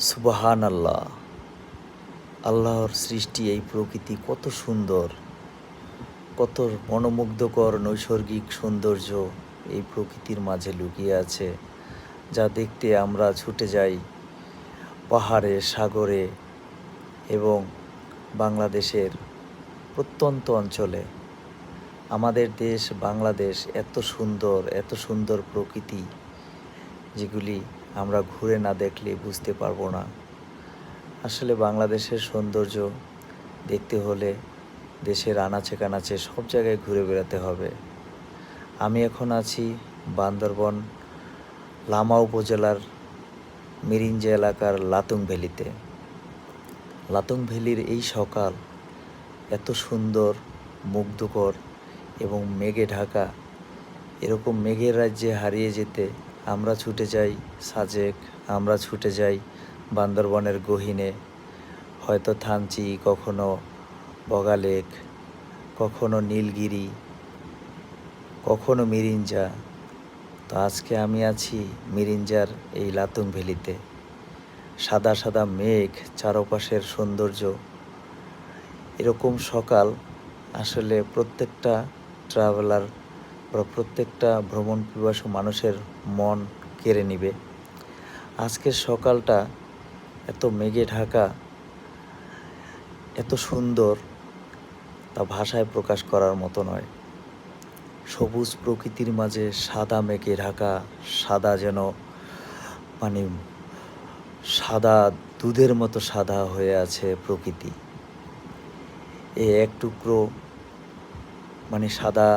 সুবহান আল্লাহ। আল্লাহর সৃষ্টি এই প্রকৃতি কত সুন্দর, কত মনোমুগ্ধকর নৈসর্গিক সৌন্দর্য এই প্রকৃতির মাঝে লুকিয়ে আছে, যা দেখতে আমরা ছুটে যাই পাহাড়ে, সাগরে এবং বাংলাদেশের প্রত্যন্ত অঞ্চলে। আমাদের দেশ বাংলাদেশ এত সুন্দর, এত সুন্দর প্রকৃতি, যেগুলি আমরা ঘুরে না দেখলে বুঝতে পারবো না। আসলে বাংলাদেশের সৌন্দর্য দেখতে হলে দেশের আনাচে কানাচে সব জায়গায় ঘুরে বেড়াতে হবে। আমি এখন আছি বান্দরবন লামা উপজেলার মিরিঞ্জা এলাকার লাতুং ভ্যালিতে। লাতুং ভ্যালির এই সকাল এত সুন্দর, মুগ্ধকর এবং মেঘে ঢাকা। এরকম মেঘের রাজ্যে হারিয়ে যেতে আমরা ছুটে যাই সাজেক, আমরা ছুটে যাই বান্দরবনের গহীনে, হয়তো থানচি, কখনো বগালেক, কখনো নীলগিরি, কখনো মিরিঞ্জা। তো আজকে আমি আছি মিরিঞ্জার এই লাতুং ভ্যালিতে। সাদা সাদা মেঘ, চারপাশের সৌন্দর্য। এরকম সকাল আসলে প্রত্যেকটা ট্রাভেলার বা প্রত্যেকটা ভ্রমণ পিপাসু মানুষের মন কেড়ে নিবে। আজকের সকালটা এত মেঘে ঢাকা, এত সুন্দর, তা ভাষায় প্রকাশ করার মতো নয়। সবুজ প্রকৃতির মাঝে সাদা মেঘে ঢাকা, সাদা যেন মানে সাদা দুধের মতো সাদা হয়ে আছে প্রকৃতি। এক টুকরো সাদা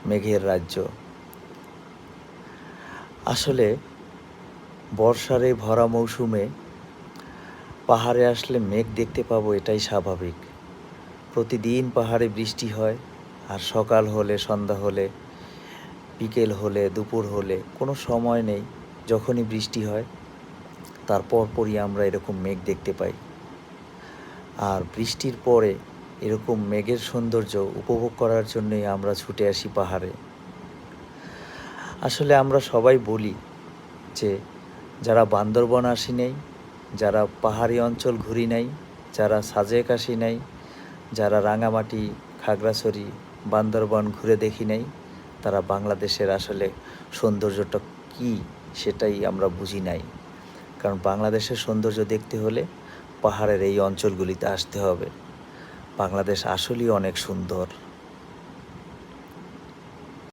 মেঘের রাজ্য। আসলে বর্ষার এই ভরা মৌসুমে পাহাড়ে আসলে মেঘ দেখতে পাবো, এটাই স্বাভাবিক। প্রতিদিন পাহাড়ে বৃষ্টি হয়, আর সকাল হলে, সন্ধ্যা হলে, বিকেল হলে, দুপুর হলে কোনো সময় নেই, যখনই বৃষ্টি হয় তার পরপরই আমরা এরকম মেঘ দেখতে পাই। আর বৃষ্টির পরে এরকম মেঘের সৌন্দর্য উপভোগ করার জন্যই আমরা ছুটে আসি পাহাড়ে। আসলে আমরা সবাই বলি যে যারা বান্দরবন আসি নাই, যারা পাহাড়ি অঞ্চল ঘুরি নাই, যারা সাজেক আসি নাই, যারা রাঙামাটি, খাগড়াছড়ি, বান্দরবন ঘুরে দেখি নাই, তারা বাংলাদেশের আসলে সৌন্দর্যটা কী সেটাই আমরা বুঝি নাই। কারণ বাংলাদেশের সৌন্দর্য দেখতে হলে পাহাড়ের এই অঞ্চলগুলিতে আসতে হবে। বাংলাদেশ আসলেই অনেক সুন্দর।